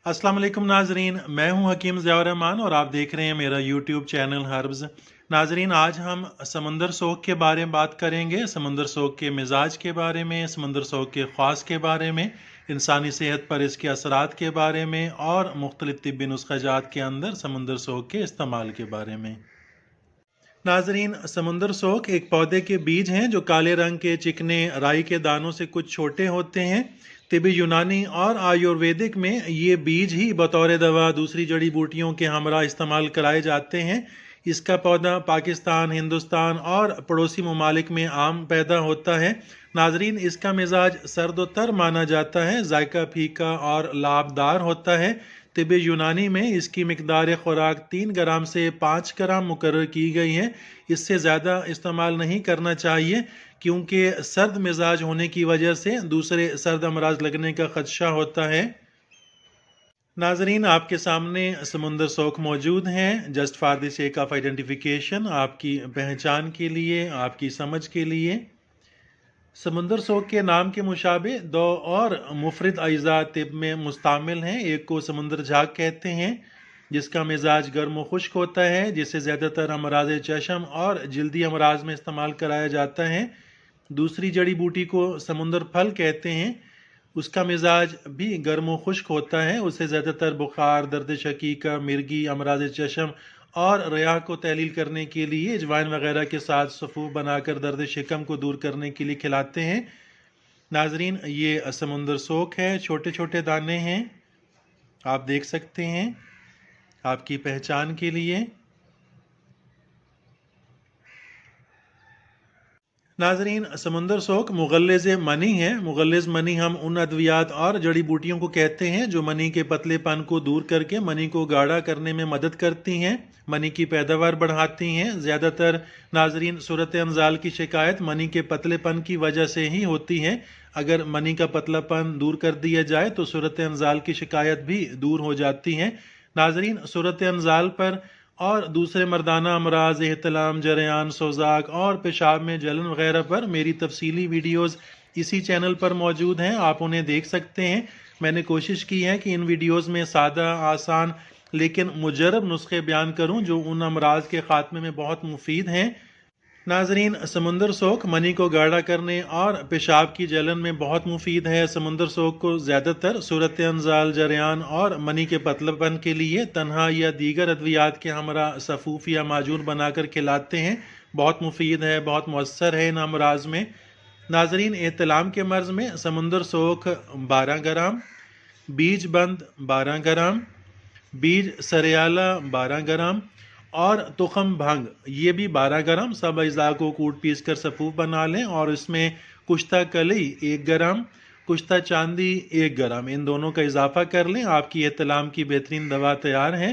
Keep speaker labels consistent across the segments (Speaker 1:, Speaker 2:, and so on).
Speaker 1: अस्सलाम वालेकुम नाजरीन, मैं हूं हकीम ज़ियाउर रहमान और आप देख रहे हैं मेरा यूट्यूब चैनल हर्ब्स। नाजरीन, आज हम समंदर सोख के बारे में बात करेंगे, समंदर सोख के मिजाज के बारे में, समंदर सोख के ख़ास के बारे में, इंसानी सेहत पर इसके असरात के बारे में और मुख्तलिफ तिब्बी नुस्ख़ाजात के अंदर समंदर सोख के इस्तेमाल के बारे में। नाजरीन, समुंदर सोख एक पौधे के बीज हैं जो काले रंग के चिकने राई के दानों से कुछ छोटे होते हैं। तिब्बी यूनानी और आयुर्वेदिक में ये बीज ही बतौर दवा दूसरी जड़ी बूटियों के हमरा इस्तेमाल कराए जाते हैं। इसका पौधा पाकिस्तान, हिंदुस्तान और पड़ोसी ममालिक में आम पैदा होता है। नाजरीन, इसका मिजाज सर्द व तर माना जाता है, जायका फीका और लाभदार होता है। तिब्बी यूनानी में इसकी मिकदार खुराक 3 ग्राम से 5 ग्राम मुकर्रर की गई है। इससे ज़्यादा इस्तेमाल नहीं करना चाहिए क्योंकि सर्द मिजाज होने की वजह से दूसरे सर्द अमराज लगने का खदशा होता है। नाजरीन, आपके सामने समुंदर सोख मौजूद हैं just for the sake of identification, आपकी पहचान के लिए, आपकी समझ के लिए। समुंदर सोख के नाम के मुशाबे दो और मुफरद अज्जा तिब में मुस्तामिल हैं। एक को समुंदर झाग कहते हैं जिसका मिजाज गर्म व खुश्क होता है, जिसे ज़्यादातर अमराज चशम और जल्दी अमराज में इस्तेमाल कराया जाता है। दूसरी जड़ी बूटी को समुंदर फल कहते हैं, उसका मिजाज भी गर्म व खुश्क होता है। उसे ज़्यादातर बुखार, दर्द शकीका, मिर्गी, अमराज चशम और रिया को तहलील करने के लिए अजवाइन वगैरह के साथ सफ़ूफ बनाकर दर्द शिकम को दूर करने के लिए खिलाते हैं। नाजरीन, ये समुंदर सोख है, छोटे छोटे दाने हैं, आप देख सकते हैं, आपकी पहचान के लिए। नाजरीन, समुंदर सोख मुगल्लिज़ मनी है। मुगल्लिज़ मनी हम उन अद्वियात और जड़ी बूटियों को कहते हैं जो मनी के पतलेपन को दूर करके मनी को गाढ़ा करने में मदद करती हैं, मनी की पैदावार बढ़ाती हैं। ज़्यादातर नाजरीन सूरत अंजाल की शिकायत मनी के पतलेपन की वजह से ही होती है। अगर मनी का पतलापन दूर कर दिया जाए तो सूरत अंजाल की शिकायत भी दूर हो जाती है। नाजरीन, सूरत अंजाल पर और दूसरे मर्दाना अमराज, एहतलाम, जरियान, सोजाक और पेशाब में जलन वगैरह पर मेरी तफसीली वीडियोस इसी चैनल पर मौजूद हैं, आप उन्हें देख सकते हैं। मैंने कोशिश की है कि इन वीडियोस में सादा, आसान लेकिन मुजरब नुस्खे बयान करूं जो उन अमराज के ख़ात्मे में बहुत मुफीद हैं। नाजरीन, समुंदर सोख मनी को गाढ़ा करने और पेशाब की जलन में बहुत मुफीद है। समुंदर सोख को ज़्यादातर सूरत अंजाल, जरियान और मनी के पतलेपन के लिए तन्हा या दीगर अद्वियात के हमरा सफ़ूफ या माजून बनाकर खिलाते हैं। बहुत मुफीद है, बहुत मौसर है इन अमराज में। नाजरीन, एहतलाम के मर्ज़ में समुंदर सोख 12 ग्राम, बीज बंद 12 ग्राम, बीज सरियाला 12 ग्राम और तुखम भंग ये भी 12 ग्राम, सब अज्जा को कूट पीस कर सफ़ूफ बना लें और इसमें कुश्ता कली 1 ग्राम, कुश्ता चांदी 1 ग्राम, इन दोनों का इजाफा कर लें। आपकी एहतलाम की बेहतरीन दवा तैयार है।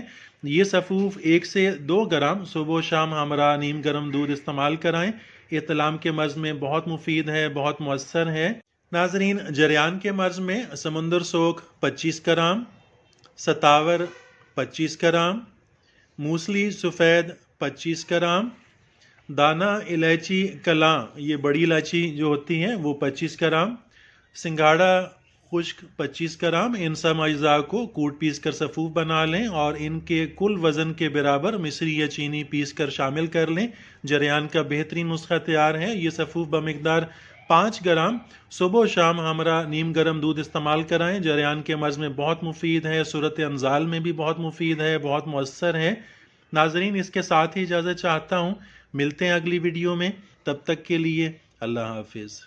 Speaker 1: ये सफ़ूफ 1 से 2 ग्राम सुबह शाम हमरा नीम गर्म दूध इस्तेमाल कराएं। एहतलाम के मर्ज़ में बहुत मुफीद है, बहुत मौसर है। नाजरीन, जरियान के मर्ज़ में समुंदर सोख 25 ग्राम, सतावर 25 ग्राम, मूसली सफ़ेद 25 ग्राम, दाना इलायची कलां ये बड़ी इलायची जो होती हैं वो 25 ग्राम, सिंगाड़ा खुश्क 25 ग्राम, इन सब अज्जा को कूट पीस कर सफ़ूफ बना लें और इनके कुल वज़न के बराबर मिश्री या चीनी पीस कर शामिल कर लें। जरियान का बेहतरीन नुस्खा तैयार है। ये सफ़ूफ बमिकदार 5 ग्राम सुबह शाम हमरा नीम गर्म दूध इस्तेमाल कराएं। जरियान के मर्ज़ में बहुत मुफीद है, सूरत अंजाल में भी बहुत मुफीद है, बहुत मौसर है। नाजरीन, इसके साथ ही इजाज़त चाहता हूँ, मिलते हैं अगली वीडियो में, तब तक के लिए अल्लाह हाफिज़।